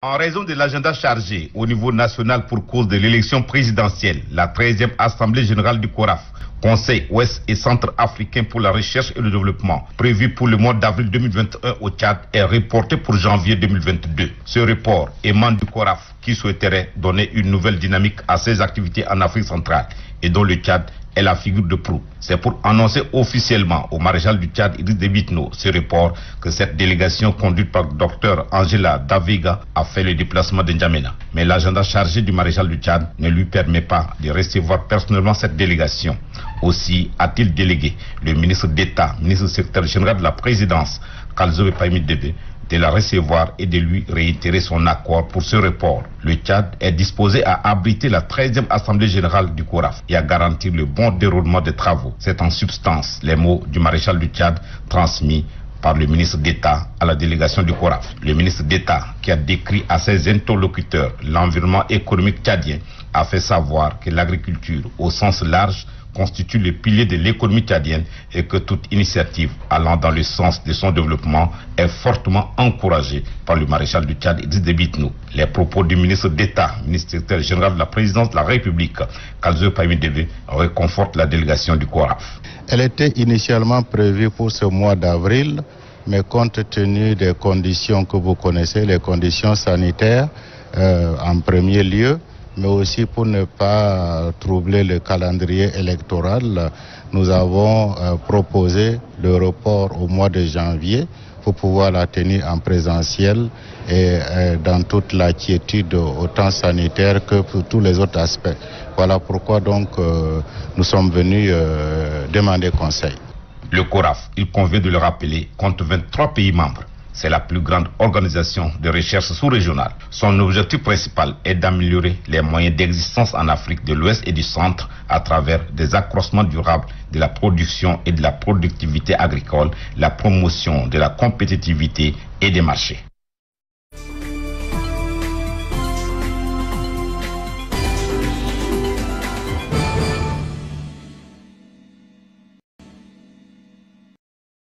En raison de l'agenda chargé au niveau national pour cause de l'élection présidentielle, la 13e Assemblée générale du CORAF, Conseil ouest et centre africain pour la recherche et le développement, prévu pour le mois d'avril 2021 au Tchad, est reporté pour janvier 2022. Ce report émane du CORAF qui souhaiterait donner une nouvelle dynamique à ses activités en Afrique centrale et dont le Tchad est la figure de proue. C'est pour annoncer officiellement au maréchal du Tchad, Idriss Déby Itno, ce report que cette délégation conduite par Dr Angela Davega a fait le déplacement de N'Djamena. Mais l'agenda chargé du maréchal du Tchad ne lui permet pas de recevoir personnellement cette délégation. Aussi a-t-il délégué le ministre d'État, ministre secrétaire général de la présidence, Kalzoé Paimi Débé, de la recevoir et de lui réitérer son accord pour ce report. Le Tchad est disposé à abriter la 13e Assemblée générale du CORAF et à garantir le bon déroulement des travaux. C'est en substance les mots du maréchal du Tchad transmis par le ministre d'État à la délégation du CORAF. Le ministre d'État, qui a décrit à ses interlocuteurs l'environnement économique tchadien, a fait savoir que l'agriculture, au sens large, constitue le pilier de l'économie tchadienne et que toute initiative allant dans le sens de son développement est fortement encouragée par le maréchal du Tchad, Idriss Déby Itno. Les propos du ministre d'État, ministre secrétaire général de la présidence de la République, Kalzoé Paimi Débé, réconfortent la délégation du CORAF. Elle était initialement prévue pour ce mois d'avril, mais compte tenu des conditions que vous connaissez, les conditions sanitaires en premier lieu, mais aussi pour ne pas troubler le calendrier électoral, nous avons proposé le report au mois de janvier pour pouvoir la tenir en présentiel et dans toute la quiétude autant sanitaire que pour tous les autres aspects. Voilà pourquoi donc nous sommes venus demander conseil. Le CORAF, il convient de le rappeler, compte 23 pays membres. C'est la plus grande organisation de recherche sous-régionale. Son objectif principal est d'améliorer les moyens d'existence en Afrique de l'Ouest et du Centre à travers des accroissements durables de la production et de la productivité agricole, la promotion de la compétitivité et des marchés.